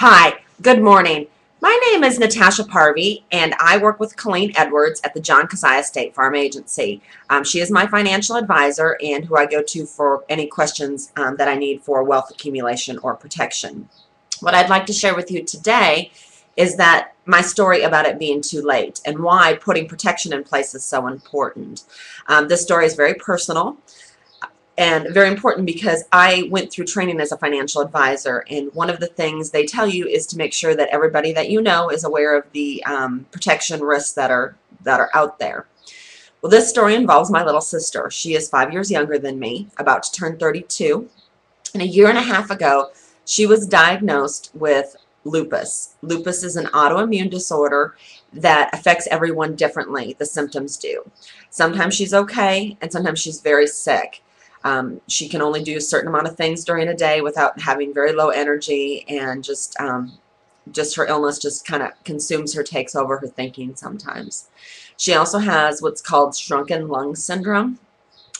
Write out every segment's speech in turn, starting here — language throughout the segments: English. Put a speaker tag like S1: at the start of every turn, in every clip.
S1: Hi, good morning. My name is Natasha Parvey, and I work with Kolleen Edwards at the John Kizzah State Farm Agency. She is my financial advisor and who I go to for any questions that I need for wealth accumulation or protection. What I'd like to share with you today is that my story about it being too late and why putting protection in place is so important. This story is very personal and very important because I went through training as a financial advisor, and one of the things they tell you is to make sure that everybody that you know is aware of the protection risks that are out there. Well, this story involves my little sister. She is 5 years younger than me, about to turn 32, and a year and a half ago she was diagnosed with lupus. Lupus is an autoimmune disorder that affects everyone differently. The symptoms do. Sometimes she's okay, and sometimes she's very sick. She can only do a certain amount of things during a day without having very low energy, and just her illness just kind of consumes her, takes over her thinking sometimes. She also has what's called shrunken lung syndrome,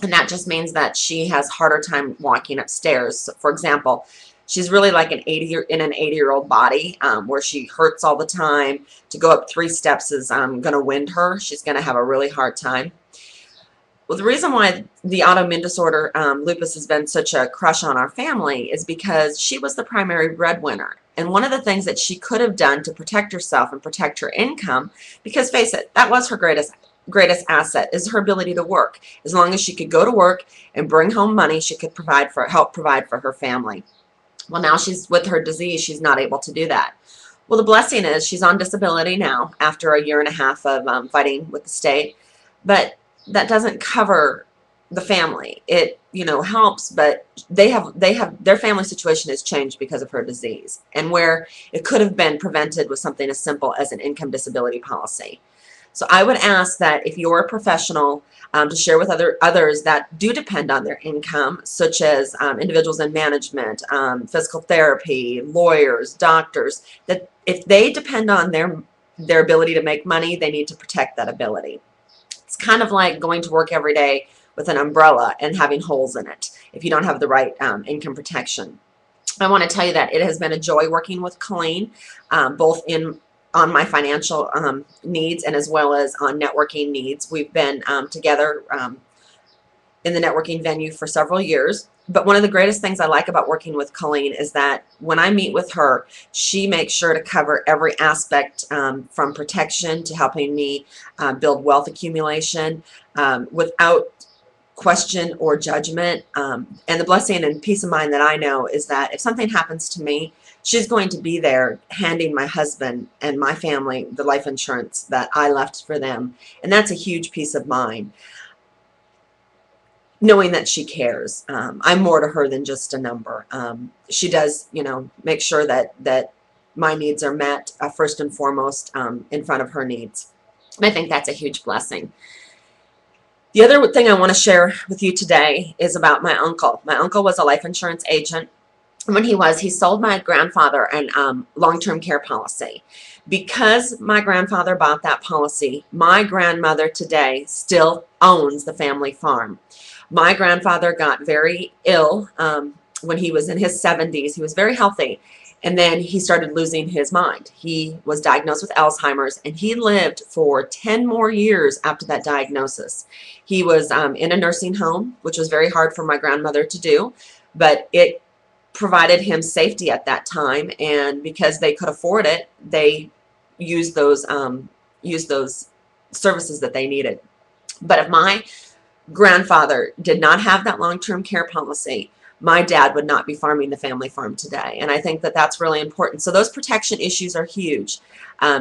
S1: and that just means that she has harder time walking upstairs. So, for example, she's really like in an 80-year-old body, where she hurts all the time. To go up 3 steps is going to wind her. She's going to have a really hard time. Well, the reason why the autoimmune disorder, lupus, has been such a crush on our family is because she was the primary breadwinner. And one of the things that she could have done to protect herself and protect her income, because face it, that was her greatest asset, is her ability to work. As long as she could go to work and bring home money, she could help provide for her family. Well, now she's with her disease, she's not able to do that. Well, the blessing is she's on disability now after a year and a half of fighting with the state, but that doesn't cover the family. It, helps, but their family situation has changed because of her disease, and where it could have been prevented with something as simple as an income disability policy. So I would ask that if you're a professional, to share with others that do depend on their income, such as individuals in management, physical therapy, lawyers, doctors, that if they depend on their ability to make money, they need to protect that ability. It's kind of like going to work every day with an umbrella and having holes in it if you don't have the right income protection. I want to tell you that it has been a joy working with Kolleen, both on my financial needs and as well as on networking needs. We've been together in the networking venue for several years. But one of the greatest things I like about working with Kolleen is that when I meet with her, she makes sure to cover every aspect, from protection to helping me build wealth accumulation, without question or judgment. And the blessing and peace of mind that I know is that if something happens to me, she's going to be there handing my husband and my family the life insurance that I left for them. And that's a huge peace of mind, knowing that she cares. I'm more to her than just a number. She does, make sure that my needs are met first and foremost, in front of her needs. And I think that's a huge blessing. The other thing I want to share with you today is about my uncle. My uncle was a life insurance agent. When he sold my grandfather an long-term care policy. Because my grandfather bought that policy, my grandmother today still owns the family farm. My grandfather got very ill when he was in his 70s. He was very healthy, and then he started losing his mind. He was diagnosed with Alzheimer's, and he lived for 10 more years after that diagnosis. He was in a nursing home, which was very hard for my grandmother to do, but it provided him safety at that time, and because they could afford it, they used those services that they needed. But if my grandfather did not have that long-term care policy, my dad would not be farming the family farm today. And I think that that's really important. So those protection issues are huge.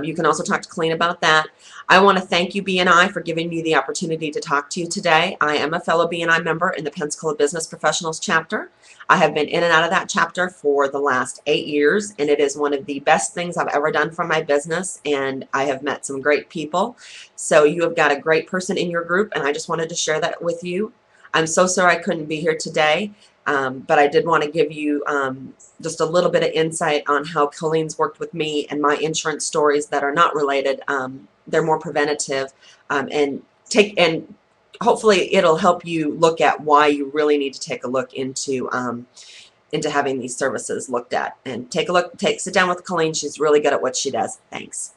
S1: You can also talk to Kolleen about that. I want to thank you, BNI, for giving me the opportunity to talk to you today. I am a fellow BNI member in the Pensacola Business Professionals chapter. I have been in and out of that chapter for the last 8 years, and it is one of the best things I've ever done for my business, and I have met some great people. So you have got a great person in your group, and I just wanted to share that with you. I'm so sorry I couldn't be here today, but I did want to give you just a little bit of insight on how Kolleen's worked with me and my insurance stories that are not related. They're more preventative, and hopefully it'll help you look at why you really need to take a look into into having these services looked at. And take a look, sit down with Kolleen. She's really good at what she does. Thanks.